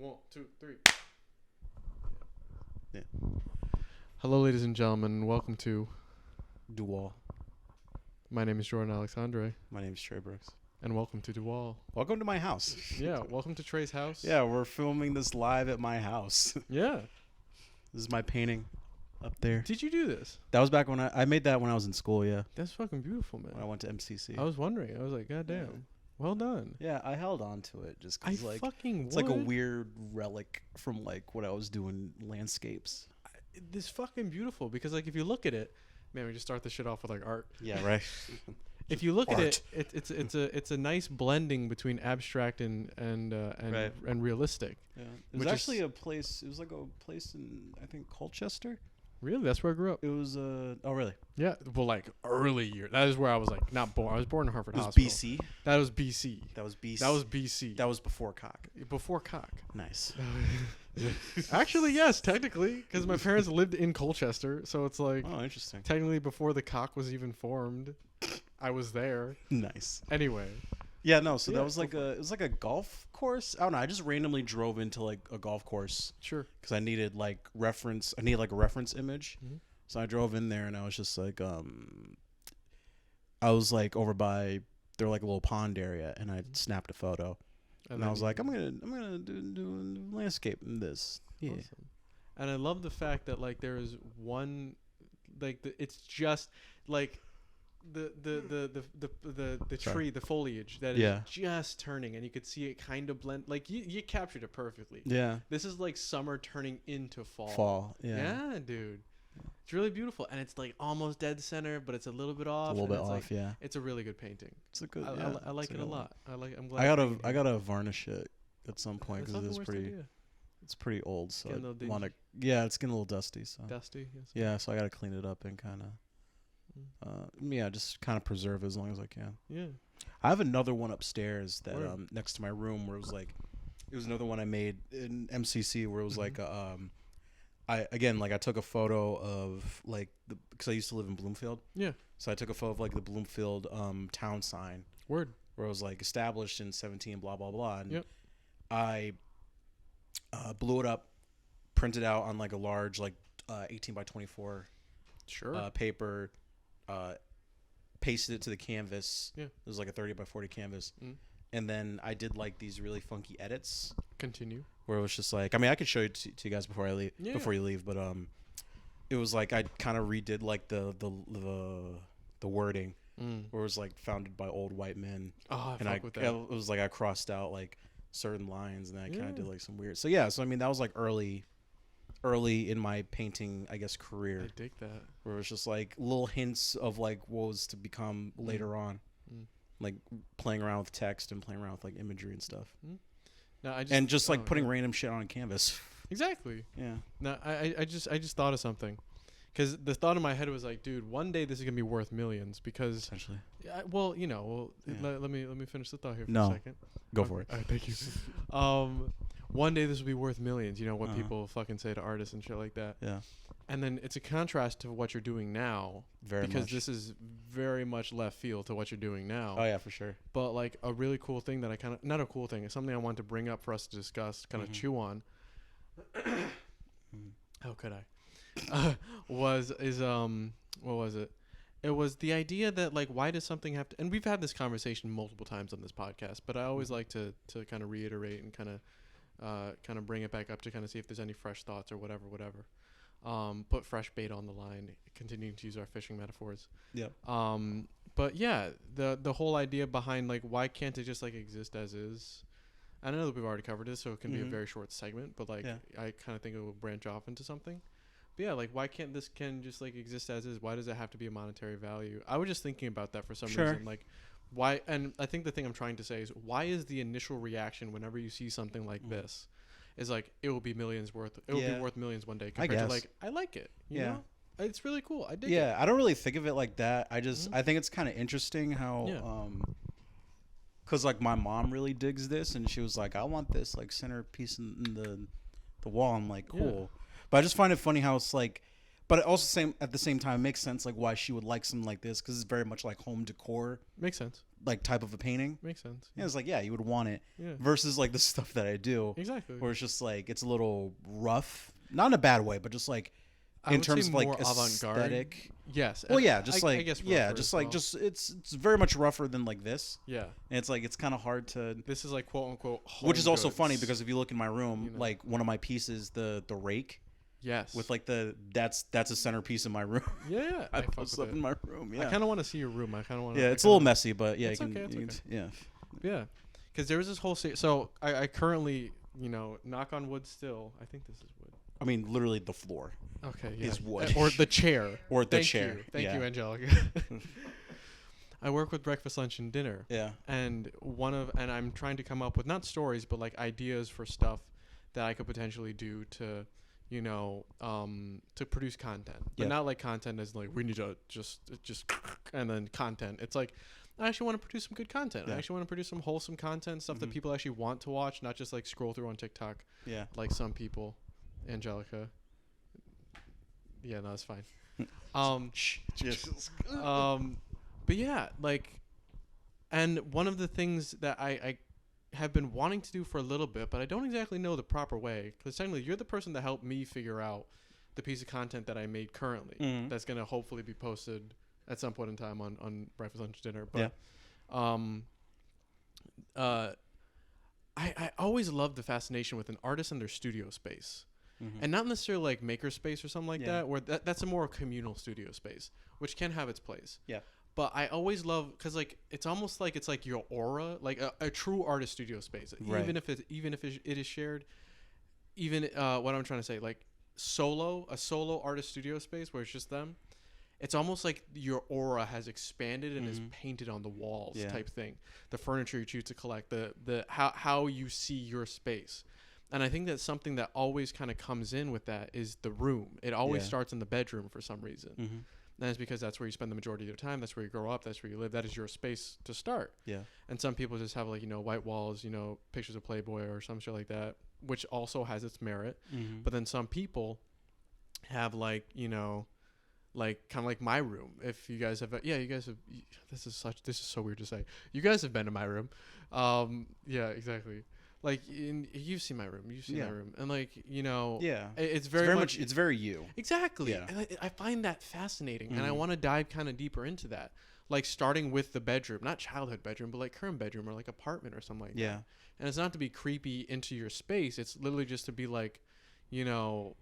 1, 2, 3. Yeah. Hello, ladies and gentlemen. Welcome to. Dueal. My name is Jordan Alexandre, My name is Trey Brooks. and welcome to Dueal. Welcome to my house. Yeah, welcome to Trey's house. Yeah, we're filming this live at my house. Yeah. This is my painting up there. Did you do this? That was back when I made that when I was in school, yeah. That's fucking beautiful, man. When I went to MCC. I was wondering. I was like, God damn. Yeah. Well done. Yeah, I held on to it just I because, like, fucking it's would. like a weird relic from, like, when I was doing landscapes. This fucking beautiful because, like, if you look at it, man, we just start this shit off with like art. Yeah, right. If you look Art. at it, it's a nice blending between abstract and Right. realistic. Yeah. It was Which is- actually a place. It was like a place in, I think, Colchester. Really, that's where I grew up. It was oh really? Yeah, well, like early year. That is where I was like not born. I was born in Harvard It was Hospital. BC. That was BC. That was BC. That was BC. That was before cock. Before cock. Nice. Actually, yes, technically, because my parents lived in Colchester, so it's like Oh, interesting. technically before the cock was even formed, I was there. Nice. Anyway, Yeah, no. So Yeah, that was go like for it was like a golf course. I don't know. I just randomly drove into like a golf course sure. because I needed like reference. I needed like a reference image. Mhm. So I drove in there and I was just like, I was like over by there like a little pond area and I snapped a photo and I then was like, I'm gonna do landscape in this. Yeah. Awesome. And I love the fact that like there is one, like it's just like the Sorry. tree, the foliage that is Yeah. just turning, and you could see it kind of blend. Like you captured it perfectly. Yeah. This is like summer turning into fall. Fall. Yeah. Yeah, dude. It's really beautiful, and it's like almost dead center, but it's a little bit off. A little and bit it's off. like, yeah. it's a really good painting. It's a good. I like it a lot. I'm glad. I gotta varnish it at some point It's because not it's the worst pretty. idea. It's pretty old, so Getting a little I want to. dingy. Yeah, it's getting a little dusty. So Dusty. Yes. yeah, so I gotta clean it up and kind of, yeah, just kind of preserve it as long as I can. Yeah. I have another one upstairs that Word. next to my room where it was another one I made in MCC where it was like I took a photo of like because I used to live in Bloomfield. Yeah. So I took a photo of like the Bloomfield town sign Word. where it was like established in 17 blah blah blah and Yep. I blew it up, printed out on like a large like 18 by 24 Sure. paper, pasted it to the canvas. Yeah. It was like a 30 by 40 canvas. Mm. And then I did like these really funky edits Continue. where it was just like, I mean, I could show you to you guys before I leave, Yeah. before you leave, but it was like I kind of redid like the wording where it was like founded by old white men. Oh, And with that. it was like I crossed out like certain lines and then I kind Yeah. of did like some weird. So yeah, so I mean that was like early in my painting, I guess, career, I dig that. where it was just like little hints of like what was to become later on, like playing around with text and playing around with like imagery and stuff, No, I just and just like oh, putting yeah. random shit on canvas. Exactly. Yeah. No, I just thought of something, because the thought in my head was like, dude, one day this is gonna be worth millions. Because, Essentially. well, you know, Yeah. let me finish the thought here for No. a second. Go for it. All right, thank you. One day this will be worth millions. You know what Uh-huh. people fucking say to artists and shit like that. Yeah. And then it's a contrast to what you're doing now, Very because much. this is very much left field to what you're doing now. Oh yeah, for sure. But like a really cool thing that I kind of, not a cool thing, it's something I wanted to bring up for us to discuss, kind of chew on. How could I? What was it? It was the idea that like, why does something have to, and we've had this conversation multiple times on this podcast, but I always like to kind of reiterate and kind of bring it back up to kind of see if there's any fresh thoughts or whatever. Put fresh bait on the line, continuing to use our fishing metaphors. Yep. But yeah, the whole idea behind like, why can't it just like exist as is? I know that we've already covered this, so it can be a very short segment, but like, Yeah. I kind of think it will branch off into something. But yeah, like, why can't this just like exist as is? Why does it have to be a monetary value? I was just thinking about that for some Sure. reason. Like, why? And I think the thing I'm trying to say is, why is the initial reaction whenever you see something like this is like, it will be millions worth. It will Yeah. be worth millions one day. I Compared to guess. like, I like it. You Yeah. know? It's really cool. I dig it. Yeah, I don't really think of it like that. I just I think it's kind of interesting how Yeah. cuz like my mom really digs this and she was like, I want this like centerpiece in the wall. I'm like, cool. But I just find it funny how it's like, but it also at the same time makes sense like why she would like something like this, cuz it's very much like home decor Makes sense. like type of a painting. Makes sense. Yeah, it's like, yeah, you would want it. Yeah. Versus like the stuff that I do, Exactly. where it's just like it's a little rough, not in a bad way, but just like I in would terms say of like more avant-garde. aesthetic. Yes. Well, and yeah, just like I guess yeah, rougher just as like well. just it's very much rougher than like this, Yeah. and it's like it's kind of hard to. This is like quote unquote home Which is also goods. funny because if you look in my room, You know. like one of my pieces, the rake yes. with like that's a centerpiece of my room. yeah. I fuck put with stuff it. in my room. Yeah, I kind of want to see your room. I kind of want. yeah, it's a little messy, but yeah, It's you can, okay, it's you can yeah. Yeah, because there was this whole so I currently knock on wood still. I think this is wood. I mean, literally the floor Okay, yeah. is wood. Or the chair. Or the Thank chair. You. Thank yeah. you, Angelica. I work with breakfast, lunch, and dinner. Yeah. And I'm trying to come up with not stories, but like ideas for stuff that I could potentially do to, to produce content. But Yeah. not like content as like we need to just and then content. It's like I actually want to produce some good content. Yeah. I actually want to produce some wholesome content, stuff that people actually want to watch, not just like scroll through on TikTok Yeah. like some people. Angelica. Yeah, no, it's fine. Just But yeah, like, and one of the things that I have been wanting to do for a little bit, but I don't exactly know the proper way, because technically you're the person that helped me figure out the piece of content that I made currently that's going to hopefully be posted at some point in time on Breakfast, Lunch, Dinner. But I always loved the fascination with an artist and their studio space. And not necessarily like maker space or something like that, where that's a more communal studio space, which can have its place. Yeah. But I always love, because like it's almost like it's like your aura, like a true artist studio space, Right. even if it is shared. Even what I'm trying to say, like a solo artist studio space where it's just them. It's almost like your aura has expanded and is painted on the walls, type thing. The furniture you choose to collect, the how you see your space. And I think that's something that always kind of comes in with that is the room. It always starts in the bedroom for some reason. And it's because that's where you spend the majority of your time. That's where you grow up. That's where you live. That is your space to start. Yeah. And some people just have like, white walls, pictures of Playboy or some shit like that, which also has its merit. But then some people have like, like kind of like my room. If you guys have, this is so weird to say. You guys have been to my room. Yeah, exactly. Like you've seen my room, my room, and like it's very much it's very you. Exactly. Yeah. And I find that fascinating, and I want to dive kind of deeper into that, like starting with the bedroom, not childhood bedroom, but like current bedroom or like apartment or something like that. And it's not to be creepy into your space; it's literally just to be like, because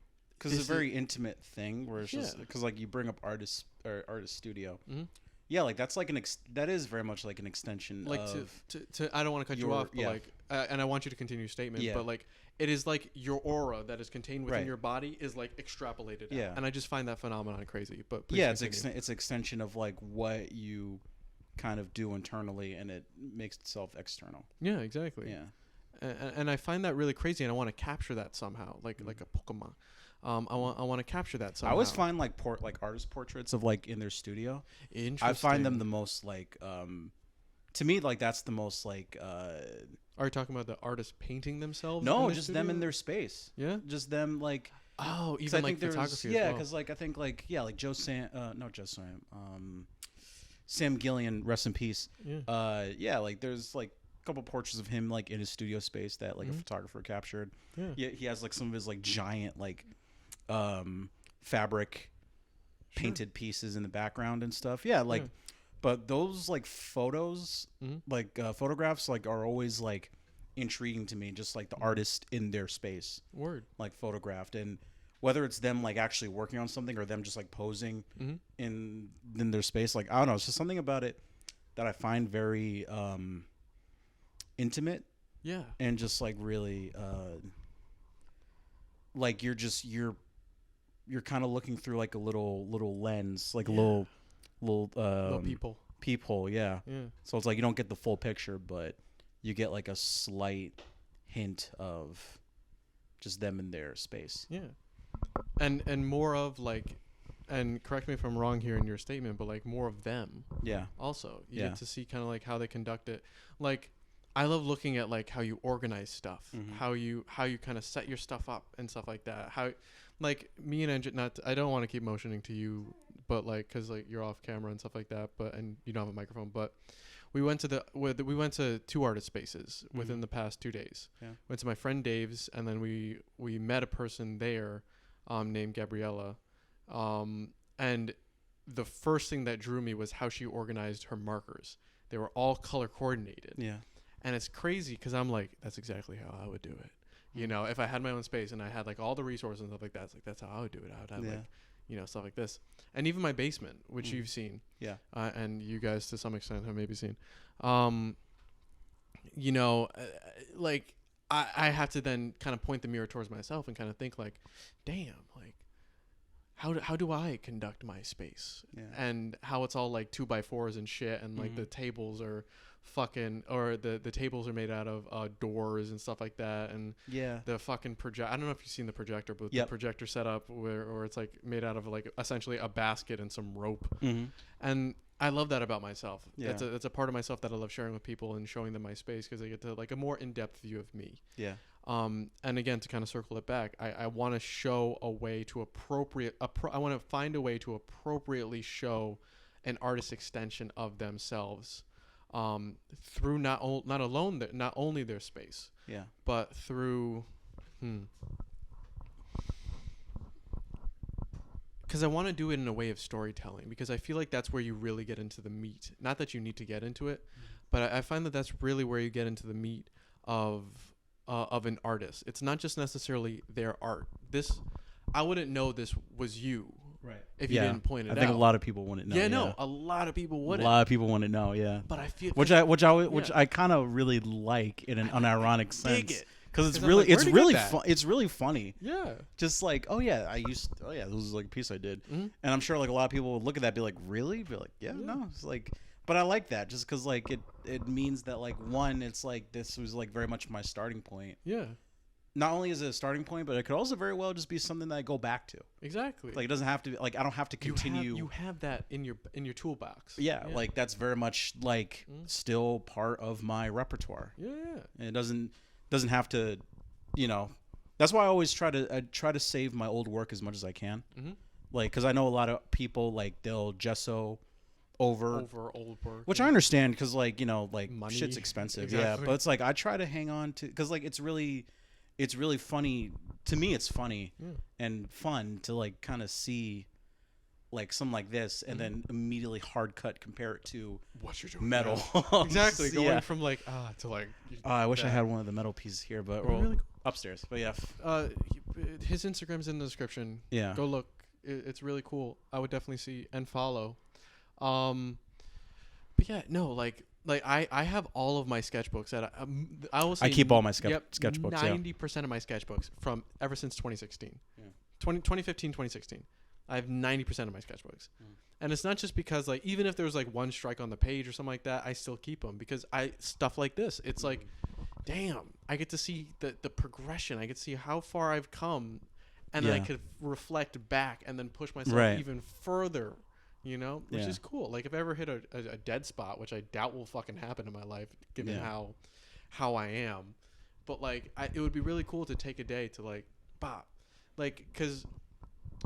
it's a very intimate thing where it's just because like you bring up artist studio. Yeah, like that's like that is very much like an extension like of to I don't want to cut you off, but like and I want you to continue your statement, but like it is like your aura that is contained within your body is like extrapolated out. And I just find that phenomenon crazy. But please it's an extension of like what you kind of do internally, and it makes itself external. Yeah, exactly. Yeah, and I find that really crazy, and I want to capture that somehow, like a Pokemon. I want to capture that somehow. I always find like artist portraits of like in their studio. Interesting. I find them the most like to me like that's the most like Are you talking about the artist painting themselves? No, just them in their space. Yeah, just them like even like photography. Yeah, as well. because like I think like like Sam Gillian, rest in peace. Yeah. Like there's like a couple portraits of him like in his studio space that like a photographer captured. Yeah, he has like some of his like giant like fabric painted pieces in the background and stuff. But those like photos like photographs like are always like intriguing to me, just like the artist in their space like photographed, and whether it's them like actually working on something or them just like posing in their space, like I don't know, it's just something about it that I find very intimate and just like really like you're kind of looking through like a little lens, like a little peephole. So it's like you don't get the full picture, but you get like a slight hint of just them in their space. And more of like, and correct me if I'm wrong here in your statement, but like more of them also you get to see kind of like how they conduct it. Like I love looking at like how you organize stuff, how you kind of set your stuff up and stuff like that. How, like me and I don't want to keep motioning to you, but like because like you're off camera and stuff like that. But and you don't have a microphone. But we went to 2 artist spaces within the past 2 days. Yeah. Went to my friend Dave's, and then we met a person there named Gabriella. And the first thing that drew me was how she organized her markers. They were all color coordinated. Yeah. And it's crazy because I'm like, that's exactly how I would do it. You know, if I had my own space and I had like all the resources and stuff like that, it's like, that's how I would do it. I would have like, you know, stuff like this. And even my basement, which you've seen. Yeah. And you guys to some extent have maybe seen. You know, like I have to then kind of point the mirror towards myself and kind of think like, damn, like, how do I conduct my space? Yeah. And how it's all like 2x4s and shit, and like the tables are fucking, or the tables are made out of doors and stuff like that, and the fucking project. I don't know if you've seen the projector, but the projector setup where it's like made out of like essentially a basket and some rope, and I love that about myself. Yeah. That's a part of myself that I love sharing with people and showing them my space, because they get to like a more in-depth view of me. Yeah. And again, to kind of circle it back, I want to show a way to I want to find a way to appropriately show an artist's extension of themselves, through not only their space, but through, because I want to do it in a way of storytelling, because I feel like that's where you really get into the meat. Not that you need to get into it, but I find that that's really where you get into the meat of an artist. It's not just necessarily their art. I wouldn't know this was you, right, if you didn't point it out. I think a lot of people wouldn't know. Yeah, no, a lot of people wouldn't. A lot of people wouldn't know. Yeah, but I feel which I kind of really like in an unironic sense, because it's really it's really funny. Yeah, just like this is like a piece I did, and I'm sure like a lot of people would look at that and be like, really? Be like, yeah. No, it's like. But I like that just because like it means that like one, it's like this was like very much my starting point. Yeah. Not only is it a starting point, but it could also very well just be something that I go back to. Exactly. Like it doesn't have to be like I don't have to continue. You have that in your toolbox. Yeah, like that's very much like still part of my repertoire. Yeah. And it doesn't have to, you know. That's why I always try to save my old work as much as I can. Like because I know a lot of people like they'll gesso over old work, which I understand because like, you know, like money. Shit's expensive. Exactly. Yeah, but it's like I try to hang on to, because like it's really funny to me. It's funny and fun to like kind of see like something like this and then immediately hard cut compare it to what you're doing metal. Exactly. Going from like to like I wish I had one of the metal pieces here, but really cool. Upstairs. But yeah, his Instagram's in the description. Yeah, go look. It's really cool. I would definitely see and follow. But yeah, no, like I have all of my sketchbooks that I will say. I keep all my sketchbooks. 90% of my sketchbooks from ever since 2016, 2015, 2016. I have 90% of my sketchbooks, and it's not just because like even if there was like one strike on the page or something like that, I still keep them because stuff like this. It's like, damn, I get to see the progression. I get to see how far I've come, and then I could reflect back and then push myself even further. You know, which is cool. Like if I ever hit a dead spot, which I doubt will fucking happen in my life, given how I am, but like it would be really cool to take a day to like, because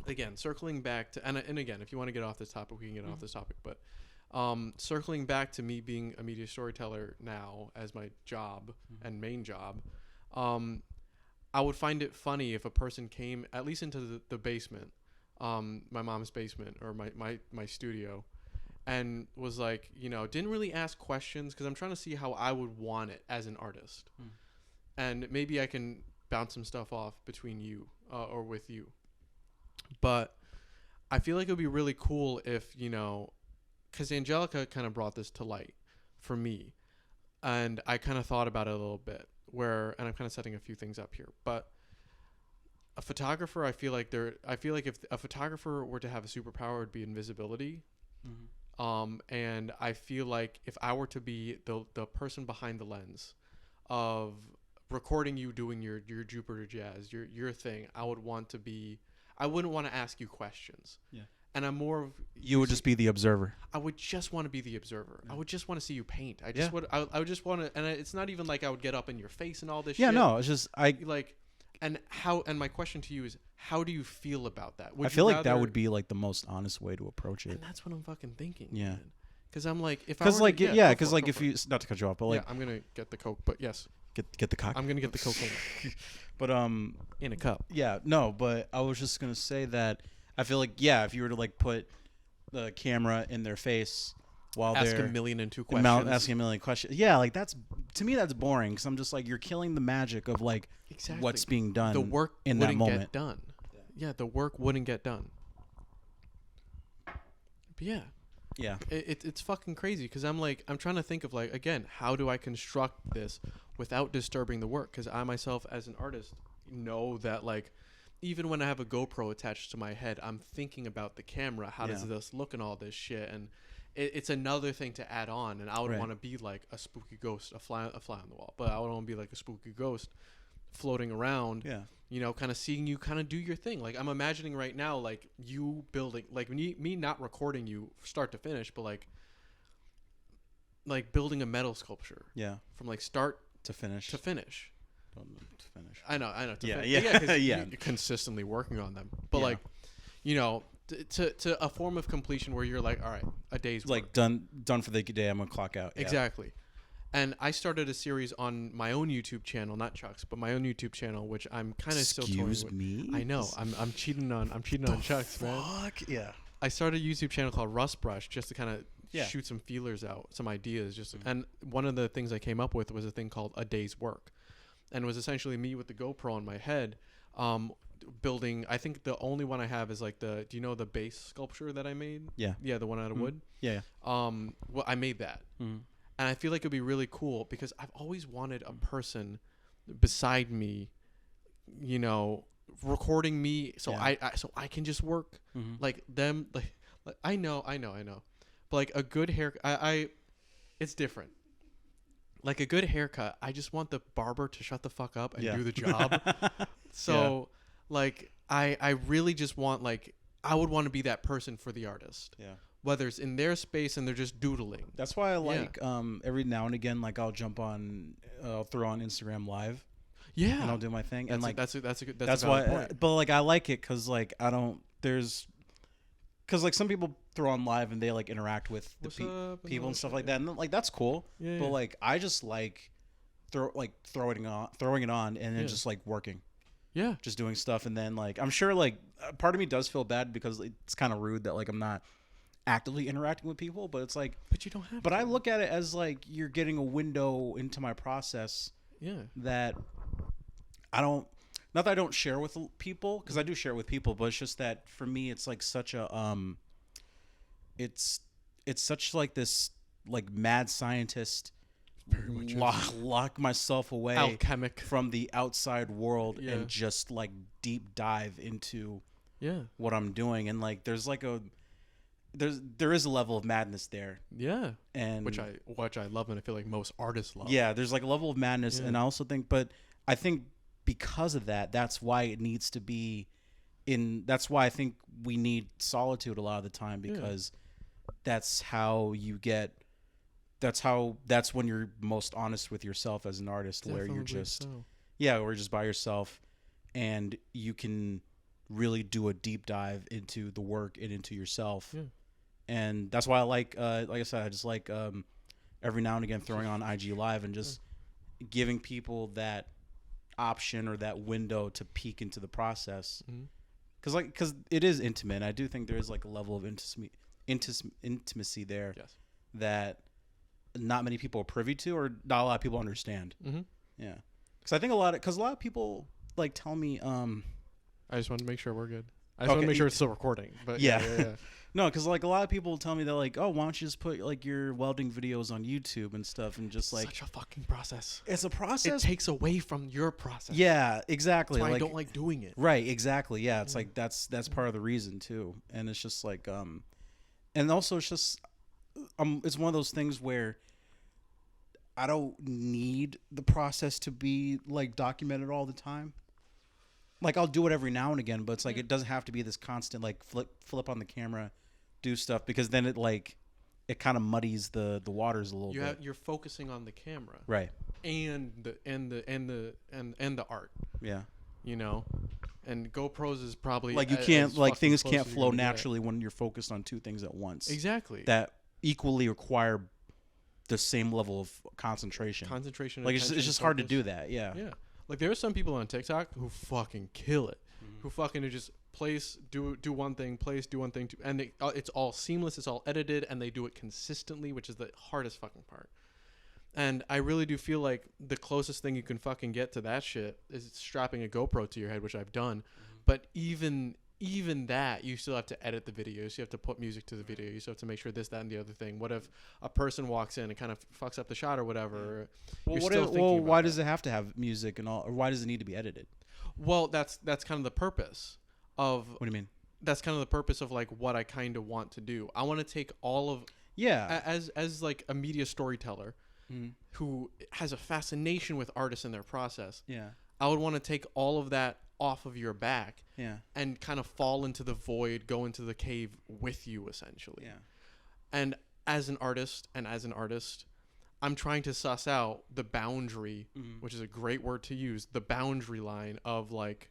again, circling back to and again, if you want to get off this topic, we can get off this topic, but circling back to me being a media storyteller now as my job and main job, I would find it funny if a person came at least into the basement. My mom's basement or my studio, and was like, you know, didn't really ask questions because I'm trying to see how I would want it as an artist, and maybe I can bounce some stuff off between you or with you. But I feel like it would be really cool if, you know, because Angelica kind of brought this to light for me, and I kind of thought about it a little bit and I'm kind of setting a few things up here, but. A photographer, I feel like if a photographer were to have a superpower, it would be invisibility. And I feel like if I were to be the person behind the lens of recording you doing your Jupiter Jazz, your thing, I wouldn't want to ask you questions. Yeah. And I'm more of... You would just be the observer. I would just want to be the observer. Yeah. I would just want to see you paint. I would just want to... And it's not even like I would get up in your face and all this shit. Yeah, no, it's just... And my question to you is, how do you feel about that? I feel like that would be like the most honest way to approach it. And that's what I'm fucking thinking. Yeah. Because I'm like, if I Because were like to, yeah, go because for it, like go if for you it. not to cut you off, but like I'm gonna get the Coke, but yes, get the cock. I'm gonna get the Coke But in a cup. yeah, no, but I was just gonna say that I feel like yeah, if you were to like put the camera in their face while Ask they're a million and two questions. asking a million questions, yeah, like that's to me that's boring because I'm just like you're killing the magic of like what's being done. The work in that wouldn't moment. get done. Yeah, the work wouldn't get done. But yeah. Yeah. It's fucking crazy because I'm trying to think of like, again, how do I construct this without disturbing the work? Because I myself as an artist know that like even when I have a GoPro attached to my head, I'm thinking about the camera. How does this look and all this shit? And it's another thing to add on. And I would want to be like a spooky ghost, a fly on the wall. But I would want to be like a spooky ghost floating around. Yeah. You know, kind of seeing you kind of do your thing. Like I'm imagining right now, like you building, like me not recording you start to finish, but like building a metal sculpture. Yeah. From like start to finish. To finish. I know. Because you're consistently working on them, but like, you know, to a form of completion where you're like, all right, a day's like work. done for the day. I'm gonna clock out. Exactly. And I started a series on my own YouTube channel, not Chuck's, but my own YouTube channel, which I'm kind of still toying with. Excuse me. I know. I'm cheating on Chuck's, man. Fuck yeah. I started a YouTube channel called Rust Brush just to kind of shoot some feelers out, some ideas. And one of the things I came up with was a thing called A Day's Work, and it was essentially me with the GoPro on my head, building. I think the only one I have is like do you know the base sculpture that I made? Yeah. Yeah, the one out of wood. Yeah. Well, I made that. And I feel like it'd be really cool because I've always wanted a person beside me, you know, recording me so I can just work like them. Like I know. But like a good hair, it's different. Like a good haircut, I just want the barber to shut the fuck up and do the job. So like I really just want like I would want to be that person for the artist. Yeah. Whether it's in their space and they're just doodling. That's why I like every now and again, like I'll jump on, I'll throw on Instagram Live. Yeah. And I'll do my thing. And like that's why. Point. But like I like it because like I don't. Because like some people throw on Live and they like interact with the people and stuff like that, and like that's cool. Yeah. But like I just like throwing it on and then just like working. Yeah. Just doing stuff and then like I'm sure like part of me does feel bad because it's kind of rude that like I'm not actively interacting with people, but it's like but you don't have but to. I look at it as like you're getting a window into my process that I don't not that I don't share with people because I do share with people, but it's just that for me it's like such a it's such like this like mad scientist lock myself away alchemic from the outside world and just like deep dive into what I'm doing, and like there's like there is a level of madness there. Yeah. And which I love and I feel like most artists love. Yeah, there's like a level of madness and I also think I think because of that, that's why it needs to be that's why I think we need solitude a lot of the time because that's when you're most honest with yourself as an artist. Definitely where you're just where you're just by yourself and you can really do a deep dive into the work and into yourself. Yeah. And that's why I like I said, I just like every now and again throwing on IG Live and just giving people that option or that window to peek into the process. Because it is intimate. I do think there is like a level of intimacy there that not many people are privy to or not a lot of people understand. Yeah. Because I think a lot of people like tell me. I just want to make sure we're good. I just want to make sure it's still recording. But yeah. No, because like a lot of people tell me they're like, oh, why don't you just put like your welding videos on YouTube and stuff and just like such a fucking process. It's a process. It takes away from your process. Yeah, exactly. That's why I don't like doing it. Right, exactly. Yeah, it's like that's part of the reason too. And it's just like and also it's just it's one of those things where I don't need the process to be like documented all the time. Like I'll do it every now and again, but it's like it doesn't have to be this constant like flip on the camera, do stuff because then it kind of muddies the waters a little bit. You're focusing on the camera, right? And the art. Yeah. You know, and GoPros is probably like you can't like things can't flow naturally when you're focused on two things at once. Exactly. That equally require the same level of concentration. Like it's just hard to do that. Yeah. Yeah. Like there are some people on TikTok who fucking kill it, who fucking just do one thing, do one thing, and it's all seamless, it's all edited, and they do it consistently, which is the hardest fucking part. And I really do feel like the closest thing you can fucking get to that shit is strapping a GoPro to your head, which I've done. But even that, you still have to edit the videos. You have to put music to the video. You still have to make sure this, that, and the other thing. What if a person walks in and kind of fucks up the shot or whatever? Well, why does it have to have music and all? Or why does it need to be edited? Well, that's kind of the purpose of. What do you mean? That's kind of the purpose of like what I kind of want to do. I want to take all of as like a media storyteller who has a fascination with artists and their process. Yeah, I would want to take all of that off of your back. Yeah, and kind of fall into the void, go into the cave with you, essentially. Yeah, and as an artist, I'm trying to suss out the boundary, which is a great word to use, the boundary line of like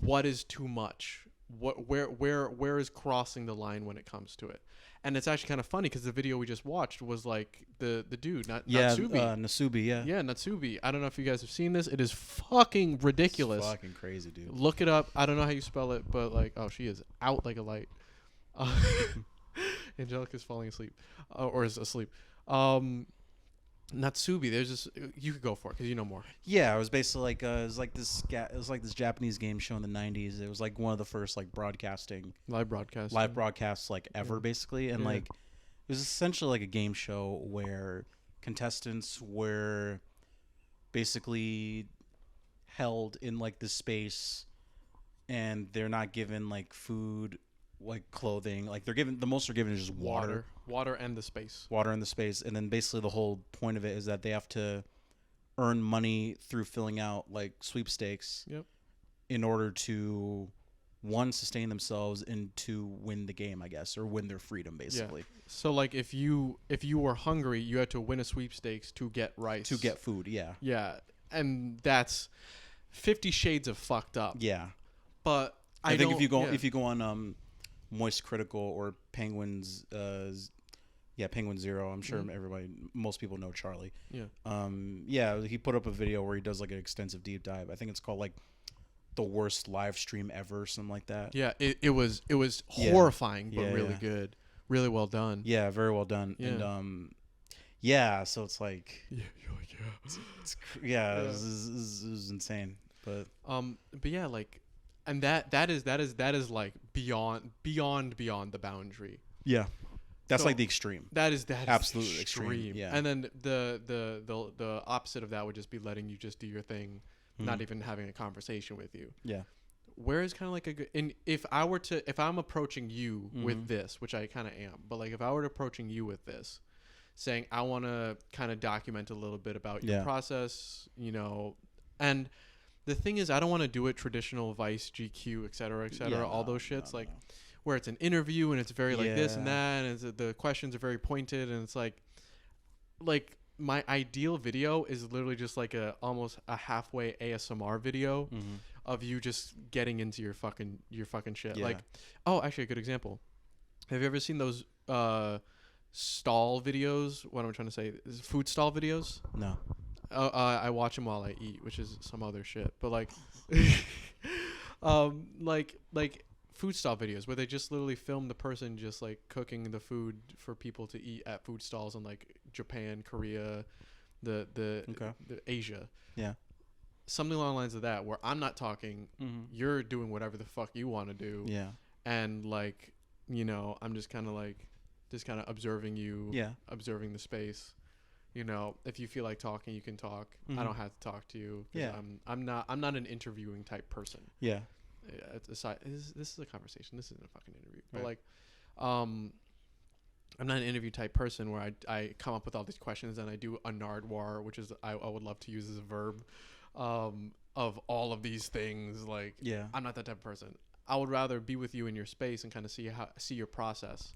what is too much, where is crossing the line when it comes to it. And it's actually kind of funny because the video we just watched was like the dude, Natsubi. Nasubi, yeah, Natsubi. I don't know if you guys have seen this. It is fucking ridiculous. It's fucking crazy, dude. Look it up. I don't know how you spell it, but like, oh, she is out like a light. Angelica's falling asleep, or is asleep. Natsubi. There's this. You could go for it because you know more. Yeah, it was basically like it was like this Japanese game show in the '90s. It was like one of the first like live broadcasts like ever, basically, and like it was essentially like a game show where contestants were basically held in like this space, and they're not given like food, like clothing, like the most they're given is just water and the space, and then basically the whole point of it is that they have to earn money through filling out like sweepstakes in order to sustain themselves and to win the game, I guess, or win their freedom, basically. So like if you were hungry, you had to win a sweepstakes to get rice, to get food. And that's 50 shades of fucked up. But I think if you go on Moist Critical or Penguin's Penguin Zero, I'm sure most people know Charlie. He put up a video where he does like an extensive deep dive. I think it's called like the worst live stream ever, something like that. It was horrifying, but really good, really well done. Very well done. And so it's like this is insane, but yeah, like, and that is like beyond the boundary. That's like the extreme. That is absolutely extreme. And then the opposite of that would just be letting you just do your thing, not even having a conversation with you. Whereas kind of like a good, and if I'm approaching you with this, which I kind of am, but like if I were approaching you with this, saying I want to kind of document a little bit about your process, and the thing is, I don't want to do it traditional Vice, GQ, et cetera, all those shits, where it's an interview and it's very like this and that, and the questions are very pointed, and it's like my ideal video is literally just like almost a halfway ASMR video of you just getting into your fucking shit. Like, oh, actually, a good example. Have you ever seen those stall videos? What am I trying to say? Food stall videos? No. I watch them while I eat, which is some other shit. But like, like food stall videos where they just literally film the person just like cooking the food for people to eat at food stalls in like Japan, Korea, the Asia. Something along the lines of that, where I'm not talking, you're doing whatever the fuck you want to do. And like, I'm just kind of observing you, observing the space. If you feel like talking, you can talk. I don't have to talk to you. I'm not an interviewing type person. Aside, this is a conversation. This isn't a fucking interview. But like, I'm not an interview type person where I come up with all these questions and I do a nardwar, which is I would love to use as a verb, of all of these things. Like, I'm not that type of person. I would rather be with you in your space and kind of see your process.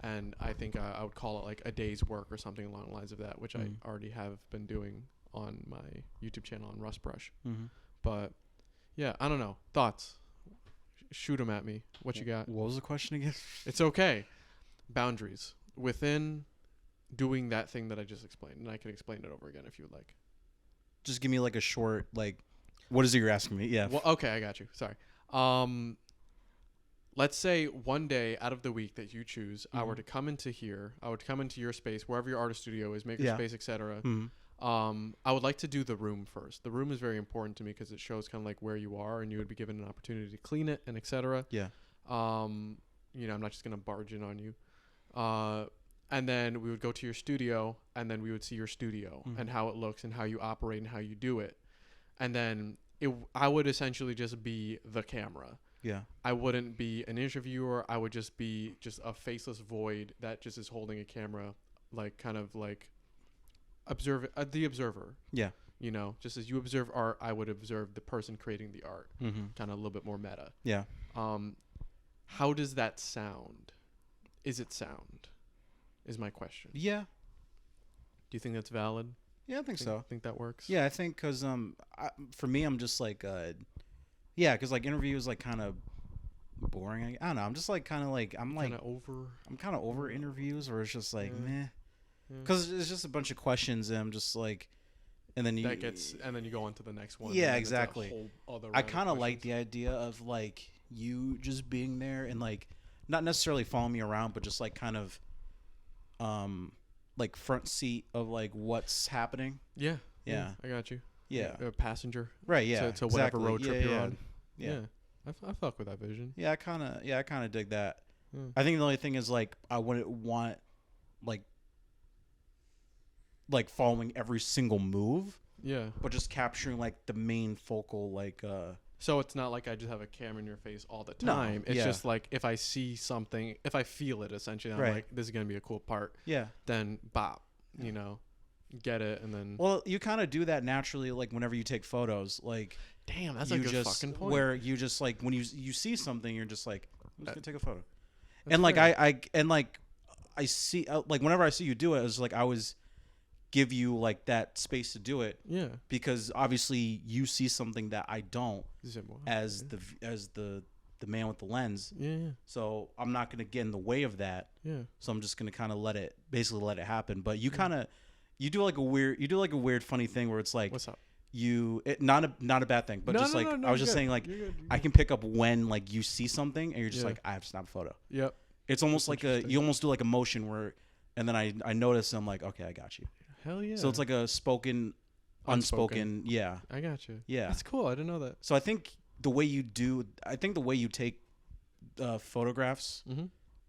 And I think I would call it like a day's work or something along the lines of that, which I already have been doing on my YouTube channel on Rustbrush. But yeah, I don't know. Thoughts? Shoot them at me. What you got? What was the question again? It's okay. Boundaries. within doing that thing that I just explained, and I can explain it over again if you would like. Just give me like a short, like, what is it you're asking me? Yeah. Well, okay, I got you. Sorry. Let's say one day out of the week that you choose, I were to come into here, I would come into your space, wherever your artist studio is, makerspace, etc. I would like to do the room first. The room is very important to me because it shows kind of like where you are, and you would be given an opportunity to clean it and etc. Yeah. I'm not just gonna barge in on you. And then we would go to your studio, and then we would see your studio and how it looks and how you operate and how you do it. And then I would essentially just be the camera. Yeah. I wouldn't be an interviewer. I would just be just a faceless void that just is holding a camera, like kind of like the observer. Yeah. Just as you observe art, I would observe the person creating the art. Kind of a little bit more meta. Yeah. How does that sound? Is it sound? Is my question. Yeah. Do you think that's valid? Yeah, I think so. Think that works? Yeah, I think because for me, I'm just like yeah, because like interviews like kind of boring. I don't know. I'm just like kind of like I'm kind of over interviews, where it's just like meh, because it's just a bunch of questions, and I'm just like, and then you go on to the next one. Yeah, exactly. I kind of like the idea of like you just being there and like not necessarily following me around, but just like kind of like front seat of like what's happening. Yeah. I got you. Yeah. A passenger. Right. Yeah. To whatever road trip you're on. Yeah. I fuck with that vision. Yeah. I kind of dig that. I think the only thing is like I wouldn't want like following every single move. Yeah. But just capturing like the main focal like. So it's not like I just have a camera in your face all the time. No, it's just like if I see something, if I feel it essentially, I'm like, this is going to be a cool part. Yeah. Then bop, get it. And then. Well, you kind of do that naturally, like whenever you take photos. Like, damn, that's a good fucking point. Where you just like, when you see something, you're just like, I'm just going to take a photo. And like, I see, like whenever I see you do it, it's like I always give you like that space to do it. Yeah. Because obviously you see something that I don't as the man with the lens. Yeah. So I'm not going to get in the way of that. Yeah. So I'm just going to kind of let it happen. But you you do like a weird funny thing where it's like, what's up? Not a bad thing, but I was just saying like you're I can pick up when like you see something and you're just like, I have to snap a photo. Yep. It's almost like you almost do like a motion where, and then I notice and I'm like, okay, I got you. Hell yeah. So it's like a spoken, unspoken. Yeah. I got you. Yeah. That's cool. I didn't know that. So I think the way you take photographs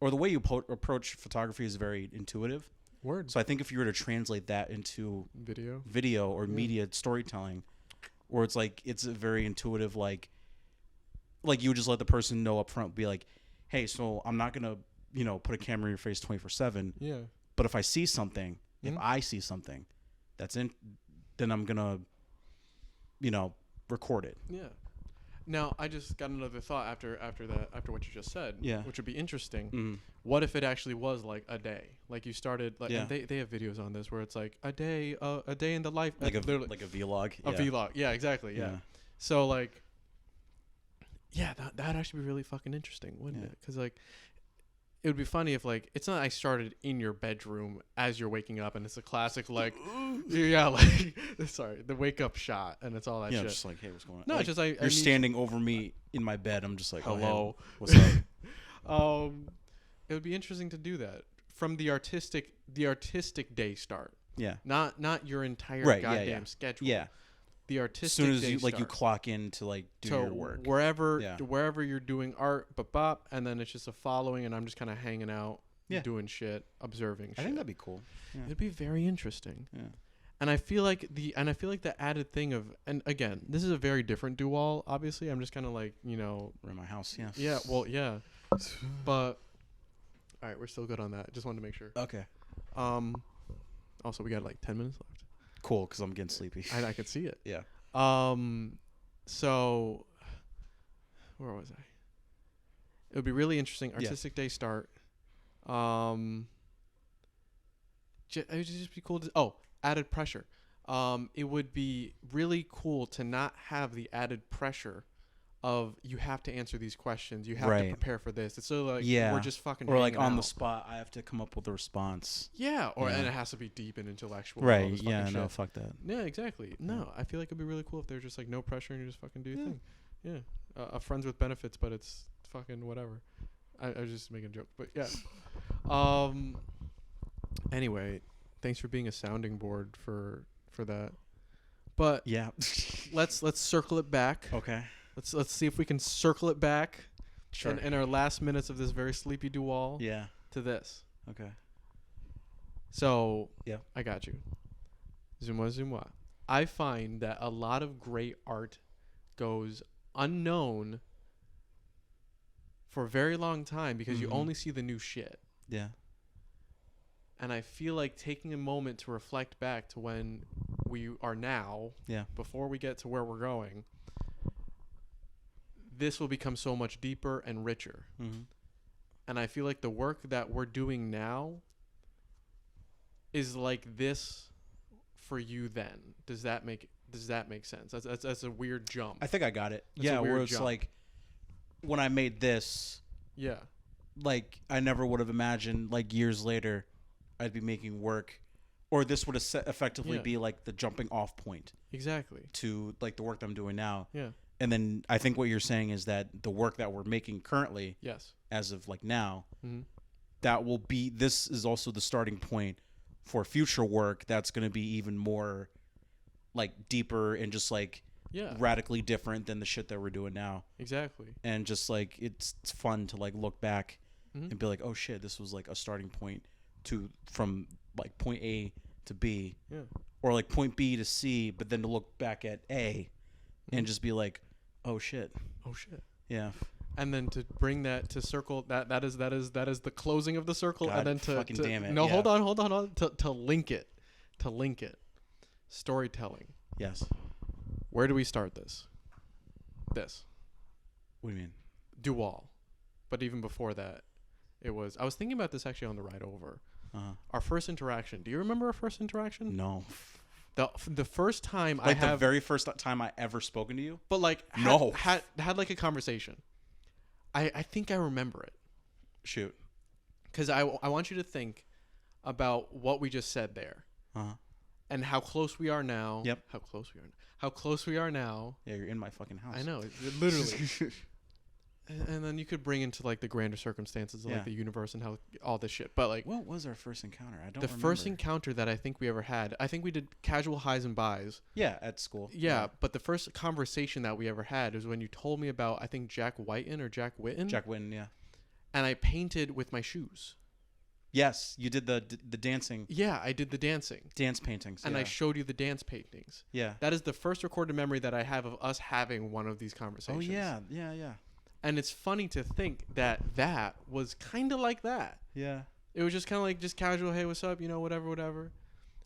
or the way you approach photography is very intuitive. Word. So I think if you were to translate that into video or media storytelling, where it's like, it's a very intuitive, like you would just let the person know up front, be like, hey, so I'm not going to, put a camera in your face 24/7. Yeah. But if I see something, if I see something then I'm going to, record it. Yeah. Now, I just got another thought after what you just said, which would be interesting. Mm-hmm. What if it actually was like a day? Like you started, like and they have videos on this where it's like a day in the life. Like a vlog. A vlog. Yeah, exactly. Yeah. So like, that'd actually be really fucking interesting, wouldn't it? Because like, it would be funny if like it's not I started in your bedroom as you're waking up and it's a classic like sorry, the wake up shot and it's all that shit. Just like, hey, what's going on? No, like, just you're standing over me in my bed. I'm just like, hello, oh, hey, what's up? It would be interesting to do that from the artistic day start. Yeah. Not your entire goddamn schedule. Yeah. The artistic. As soon as you clock in to like do your work, wherever you're doing art, and then it's just a following, and I'm just kind of hanging out, doing shit, observing. I think that'd be cool. Yeah. It'd be very interesting. Yeah. And I feel like the added thing of, and again, this is a very different Dueal. Obviously, I'm just kind of like we're in my house. Yeah. Yeah. Well, yeah. But all right, we're still good on that. Just wanted to make sure. Okay. Also, we got like 10 minutes left. Cool, because I'm getting sleepy. I can see it. Yeah. So, where was I? It would be really interesting. Artistic day start. It would just be cool to. Added pressure. It would be really cool to not have the added pressure of you have to answer these questions, you have Right. to prepare for this. It's so like Yeah. we're just fucking Or like hanging on the out. spot, I have to come up with a response. Yeah, or Yeah. and it has to be deep and intellectual. And all Right. this Yeah. fucking No. shit. Fuck that. Yeah, exactly. No, I feel like it'd be really cool if there's just like no pressure and you just fucking do your thing. Yeah, friends with benefits, but it's fucking whatever. I was just making a joke, but yeah. Anyway, thanks for being a sounding board for that. But Yeah. let's circle it back. Okay. Let's see if we can circle it back Sure. in our last minutes of this very sleepy Dueal Yeah. to this. Okay. So Yeah. I got you. Zoom-moi. I find that a lot of great art goes unknown for a very long time because you only see the new shit. Yeah. And I feel like taking a moment to reflect back to when we are now, before we get to where we're going, this will become so much deeper and richer. Mm-hmm. And I feel like the work that we're doing now is like this for you then. Does that make sense? That's a weird jump. I think I got it. That's a weird where it's jump. like when I made this, Yeah. like I never would have imagined like years later I'd be making work, or this would effectively be like the jumping off point Exactly. to like the work that I'm doing now. Yeah. And then I think what you're saying is that the work that we're making currently, Yes. as of like now, Mm-hmm. that will be, this is also the starting point for future work that's going to be even more like deeper and just like radically different than the shit that we're doing now. Exactly. And just like it's fun to like look back and be like, oh shit, this was like a starting point from like point A to B, or like point B to C, but then to look back at A and just be like, oh shit, yeah. And then to bring that to circle that is the closing of the circle. God and then to fucking damn it. No, Yeah. hold on to link it, storytelling. Yes. Where do we start this? What do you mean? Dueal. But even before that, I was thinking about this actually on the ride over. Our first interaction. Do you remember our first interaction? No. The first time Like the very first time I ever spoken to you? But like No. had like a conversation. I think I remember it. Shoot. Because I want you to think about what we just said there. And how close we are now. Yep. How close we are now. Yeah, you're in my fucking house. I know, literally. And then you could bring into like the grander circumstances of like the universe and how all this shit. But like, what was our first encounter? I don't the remember. first encounter that I think we ever had. I think we did casual highs and buys. Yeah, at school. Yeah, but the first conversation that we ever had was when you told me about, I think, Jack Whiten or Jack Whitten. Jack Whitten, yeah. And I painted with my shoes. Yes, you did the dancing. Yeah, I did the dancing. Dance paintings. And I showed you the dance paintings. Yeah. That is the first recorded memory that I have of us having one of these conversations. Oh, yeah. And it's funny to think that was kind of like that. Yeah. It was just kind of like just casual, hey, what's up, whatever.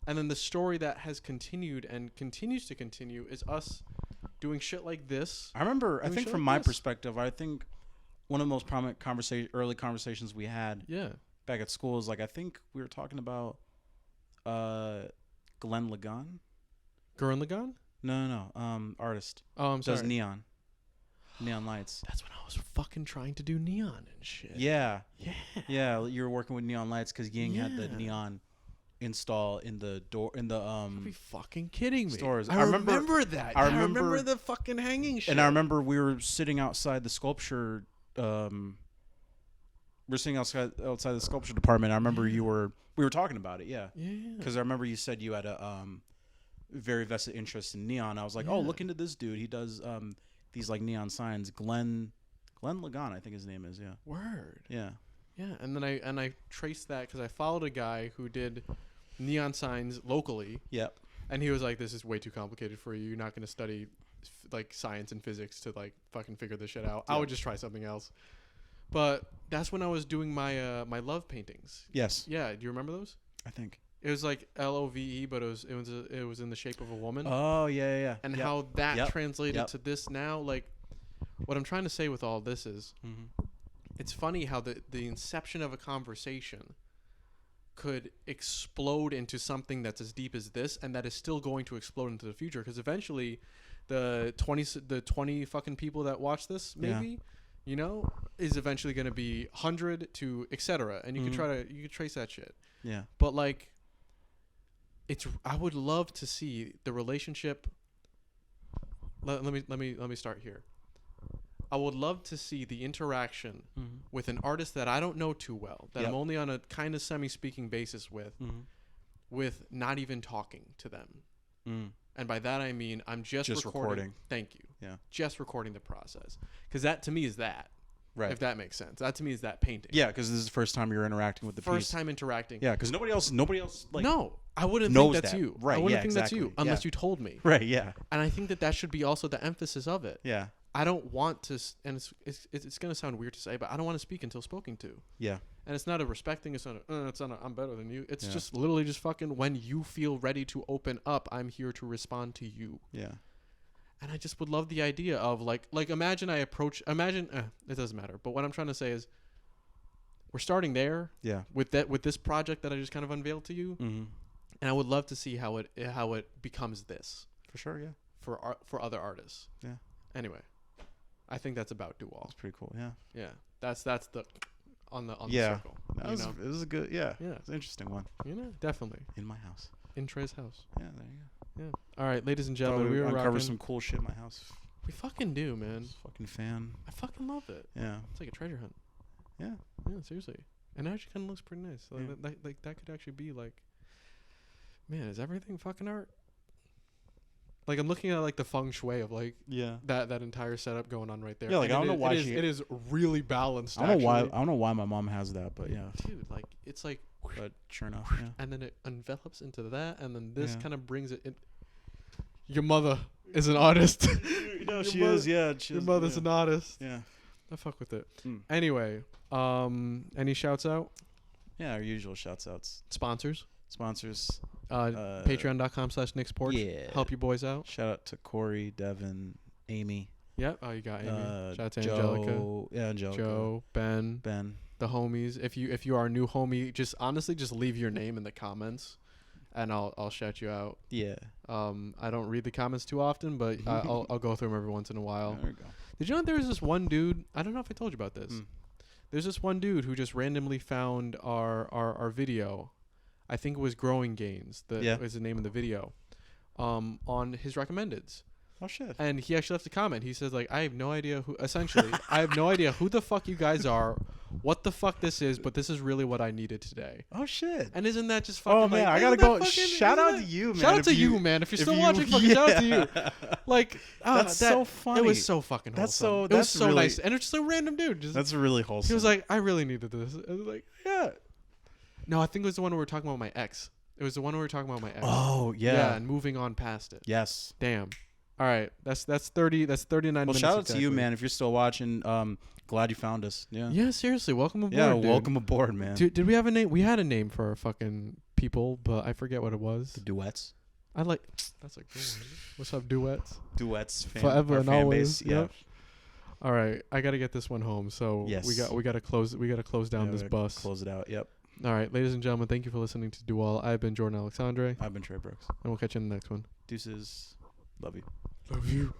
And then the story that has continued and continues to continue is us doing shit like this. I remember, I think from my perspective, I think one of the most prominent early conversations we had back at school is like, I think we were talking about Glenn Lagan. Gurren Lagann? No. Artist. Oh, I'm sorry. Does neon lights. That's when I was fucking trying to do neon and shit. Yeah. You were working with neon lights because Ying had the neon install in the door in the You'd be fucking kidding me. Stores. I remember that. I remember the fucking hanging shit. And I remember we were sitting outside the sculpture. We're sitting outside the sculpture department. I remember we were talking about it. Yeah. Because I remember you said you had a very vested interest in neon. I was like, oh, look into this dude. He does these like neon signs. Glenn Lagan, I think his name is. Yeah. Word. Yeah. Yeah, and then I traced that because I followed a guy who did neon signs locally. Yep. And he was like, "This is way too complicated for you. You're not going to study like science and physics to like fucking figure this shit out. I would just try something else." But that's when I was doing my my love paintings. Yes. Yeah. Do you remember those? I think it was like LOVE, but it was in the shape of a woman. Oh yeah. And how that translated to this now, like, what I'm trying to say with all this is, it's funny how the inception of a conversation could explode into something that's as deep as this, and that is still going to explode into the future, because eventually the 20 fucking people that watch this, maybe, you know, is eventually going to be 100 to etc. And you could you could trace that shit. Yeah. But like, I would love to see the relationship. Let me start here. I would love to see the interaction with an artist that I don't know too well, that I'm only on a kind of semi-speaking basis with not even talking to them. And by that I mean I'm just recording. Thank you. Yeah. Just recording the process, because that to me is that. Right. If that makes sense. That to me is that painting. Yeah, because this is the first time you're interacting with the piece. First time interacting. Yeah, because nobody else like no, I wouldn't think that's you. Right. I wouldn't yeah, think exactly. that's you unless you told me. Right. Yeah. And I think that should be also the emphasis of it. Yeah. I don't want to, and it's gonna sound weird to say, but I don't want to speak until spoken to. Yeah. And it's not a respecting. It's not a I'm better than you. It's just literally just fucking when you feel ready to open up, I'm here to respond to you. Yeah. And I just would love the idea of like imagine it doesn't matter. But what I'm trying to say is we're starting there. Yeah. With this project that I just kind of unveiled to you. Mm-hmm. And I would love to see how it becomes this. For sure. Yeah. For other artists. Yeah. Anyway, I think that's about Dueal. That's pretty cool. Yeah. Yeah. That's the on the circle. It was a good. Yeah. Yeah. It's an interesting one. You know, definitely. In my house. In Trey's house. Yeah. There you go. Yeah. All right, ladies and gentlemen, we were uncover rocking. some cool shit in my house. We fucking do, man. Fucking fan. I fucking love it. Yeah. It's like a treasure hunt. Yeah. Yeah, seriously. And it actually kind of looks pretty nice. Like that could actually be like, man, is everything fucking art? Like I'm looking at like the feng shui of like that entire setup going on right there. Yeah, like and I don't know why it is really balanced. I don't know why my mom has that, but yeah. Dude, like it's like. But sure enough, yeah. And then it envelops into that, and then this kind of brings it in. Your mother is an artist. She is. Yeah, your mother's an artist. Yeah, I fuck with it. Anyway, any shouts out? Yeah, our usual shouts outs. Sponsors. Patreon.com/NicksPorch. Yeah. Help you boys out. Shout out to Corey, Devin, Amy. Yep. Oh, you got Amy. Shout out to Joe, Angelica. Yeah, Angelica. Joe, Ben. The homies. If you are a new homie, just honestly just leave your name in the comments, and I'll shout you out. Yeah. I don't read the comments too often, but I'll go through them every once in a while. There we go. Did you know there was this one dude? I don't know if I told you about this. There's this one dude who just randomly found our video. I think it was Growing Gains. That was the name of the video. On his recommendeds. Oh shit! And he actually left a comment. He says like, I have no idea who the fuck you guys are, what the fuck this is, but this is really what I needed today. Oh shit! And isn't that just fucking? Oh man, I gotta go. Shout out to you, man. Shout out to you, man. If you're still watching, fucking shout out to you. Like that's so funny. It was so fucking wholesome. It was so really nice, and it's just a random dude. That's really wholesome. He was like, I really needed this. I was like, yeah. No, I think it was the one where we were talking about my ex. It was the one where we were talking about my ex. Oh yeah. Yeah, and moving on past it. Yes. Damn. All right, that's 30. That's 39 minutes. Well, shout out to you, man. If you're still watching, glad you found us. Yeah. Yeah, seriously, welcome aboard. Yeah, dude. Welcome aboard, man. Did we have a name? We had a name for our fucking people, but I forget what it was. The Duets. I like. That's a good one. What's up, Duets? Duets. Forever and always. Yeah. Yep. All right, I gotta get this one home. So yes. we gotta close down this bus. Close it out. Yep. All right, ladies and gentlemen, thank you for listening to Dueal. I've been Jordan Alexandre. I've been Trey Brooks. And we'll catch you in the next one. Deuces. Love you. Love you.